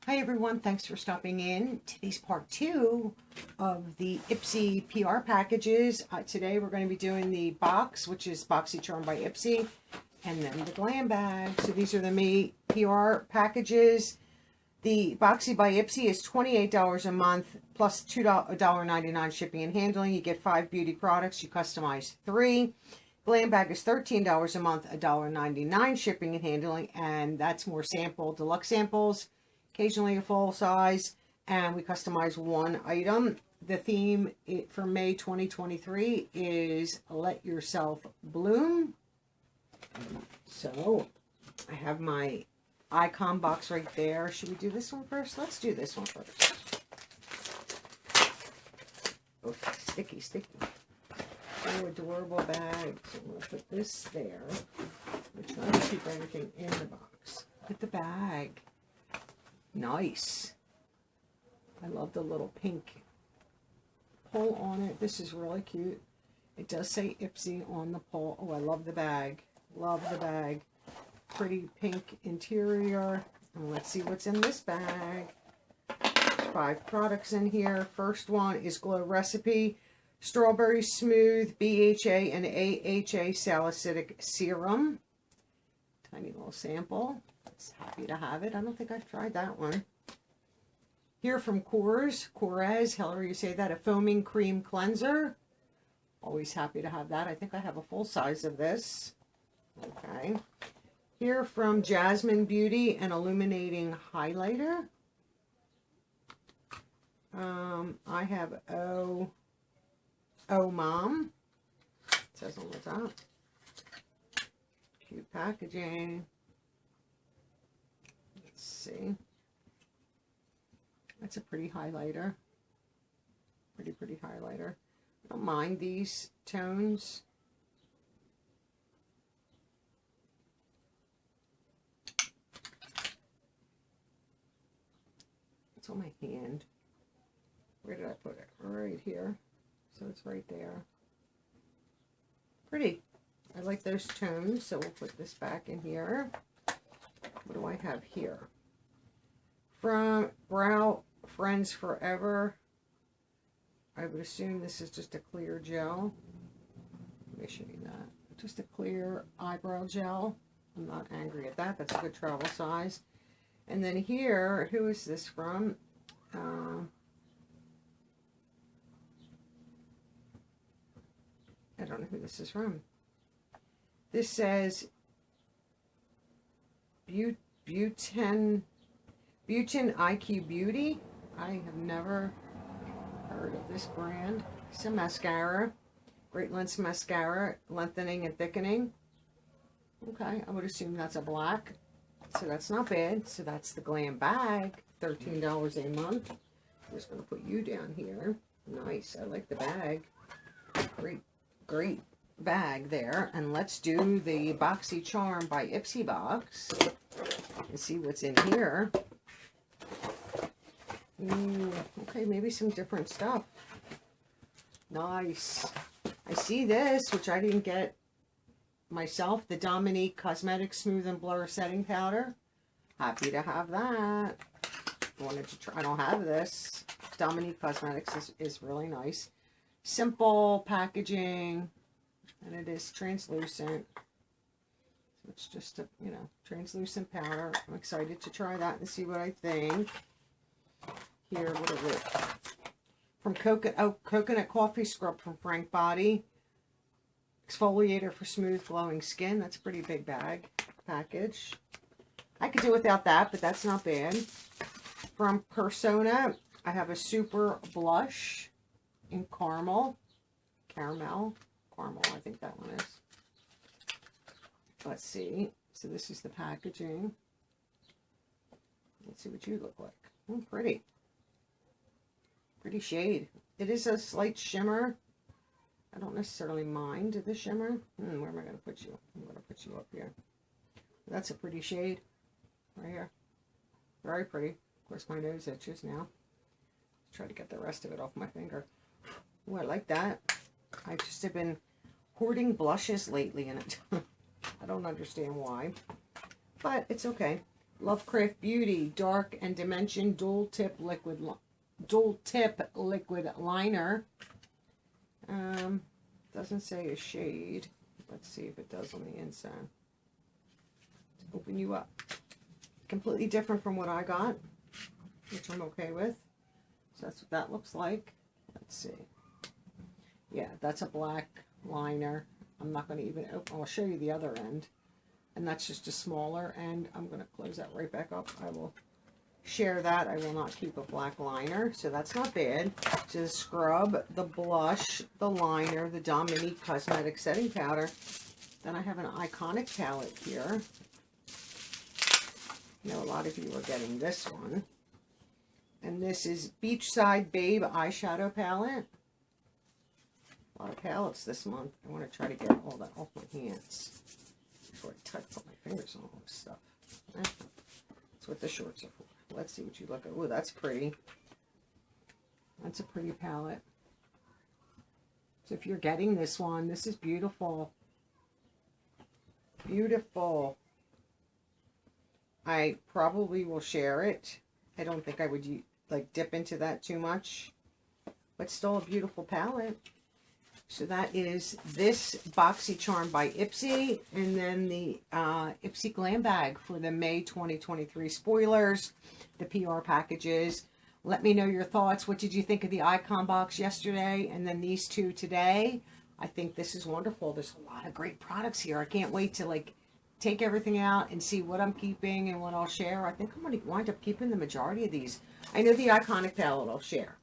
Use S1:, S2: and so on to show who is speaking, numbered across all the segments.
S1: Hi everyone, thanks for stopping in. Today's part 2 of the Ipsy PR packages. Today we're going to be doing the box, which is Boxycharm by Ipsy, and then the Glam bag. So these are the me PR packages. The Boxy by Ipsy is $28 a month plus $1.99 shipping and handling. You get 5 beauty products. You customize 3. Glam bag is $13 a month, $1.99 shipping and handling, and that's more deluxe samples. Occasionally a full size, and we customize 1 item. The theme for May 2023 is Let Yourself Bloom. So I have my icon box right there. Should we do this one first? Let's do this one first. Oh, sticky. Oh, adorable bag. So I'm going to put this there. I'm trying to keep everything in the box. Look at the bag. Nice. I love the little pink pull on it. This is really cute. It does say Ipsy on the pull. Oh, I love the bag. Love the bag. Pretty pink interior. And let's see what's in this bag. 5 products in here. First one is Glow Recipe Strawberry Smooth BHA and AHA Salicylic Serum. Tiny little sample. Happy to have it. I don't think I've tried that one. Here from Corez, however you say that, a foaming cream cleanser. Always happy to have that. I think I have a full size of this. Okay. Here from Jasmine Beauty, an illuminating highlighter. I have Oh Mom. It says on the top. Cute packaging. See, that's a pretty highlighter. Pretty highlighter. I don't mind these tones. It's on my hand. Where did I put it? Right here. So it's right there. Pretty. I like those tones, so we'll put this back in here. What do I have here? From Brow Friends Forever. I would assume this is just a clear gel. Let me show you that. Just a clear eyebrow gel. I'm not angry at that. That's a good travel size. And then here, who is this from? I don't know who this is from. This says Buten IQ Beauty. I have never heard of this brand. It's a mascara. Great Lengths Mascara. Lengthening and thickening. Okay, I would assume that's a black. So that's not bad. So that's the Glam bag. $13 a month. I'm just going to put you down here. Nice. I like the bag. Great bag there. And let's do the Boxycharm by Ipsy box. And see what's in here. Ooh, okay, maybe some different stuff. Nice. I see this, which I didn't get myself, the Dominique Cosmetics Smooth and Blur Setting Powder. Happy to have that. Wanted to try. I don't have this. Dominique Cosmetics is really nice. Simple packaging, and it is translucent. It's just a, translucent powder. I'm excited to try that and see what I think. Here, what is it? From Coconut Coffee Scrub from Frank Body. Exfoliator for smooth, glowing skin. That's a pretty big package. I could do without that, but that's not bad. From Persona, I have a super blush in caramel, I think that one is. Let's see. So this is the packaging. Let's see what you look like. Oh, pretty. Pretty shade. It is a slight shimmer. I don't necessarily mind the shimmer. Where am I going to put you? I'm going to put you up here. That's a pretty shade. Right here. Very pretty. Of course, my nose itches now. Try to get the rest of it off my finger. Oh, I like that. I just have been hoarding blushes lately, and I don't understand why, but it's okay. Lovecraft Beauty Dark and Dimension Dual Tip Liquid Liner. Doesn't say a shade. Let's see if it does on the inside. Let's open you up. Completely different from what I got, which I'm okay with. So that's what that looks like. Let's see. Yeah, that's a black liner. I'm not going to even open. I'll show you the other end. And that's just a smaller end. I'm going to close that right back up. I will share that. I will not keep a black liner. So that's not bad. So the scrub, the blush, the liner, the Dominique Cosmetic Setting Powder. Then I have an Iconic palette here. I know a lot of you are getting this one. And this is Beachside Babe Eyeshadow Palette. A lot of palettes this month. I want to try to get all that off my hands before I put my fingers on all this stuff. That's what the shorts are for. Let's see what you look at. Oh, that's pretty. That's a pretty palette. So if you're getting this one, this is beautiful. Beautiful. I probably will share it. I don't think I would like dip into that too much, but still a beautiful palette. So that is this Boxycharm by Ipsy, and then the Ipsy Glam bag for the May 2023 spoilers, the PR packages. Let me know your thoughts. What did you think of the icon box yesterday, and then these two today? I think this is wonderful. There's a lot of great products here. I can't wait to like take everything out and see what I'm keeping and what I'll share. I think I'm going to wind up keeping the majority of these. I know the Iconic palette I'll share.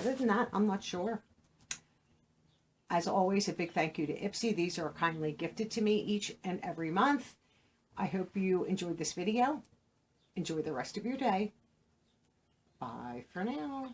S1: Other than that, I'm not sure. As always, a big thank you to Ipsy. These are kindly gifted to me each and every month. I hope you enjoyed this video. Enjoy the rest of your day. Bye for now.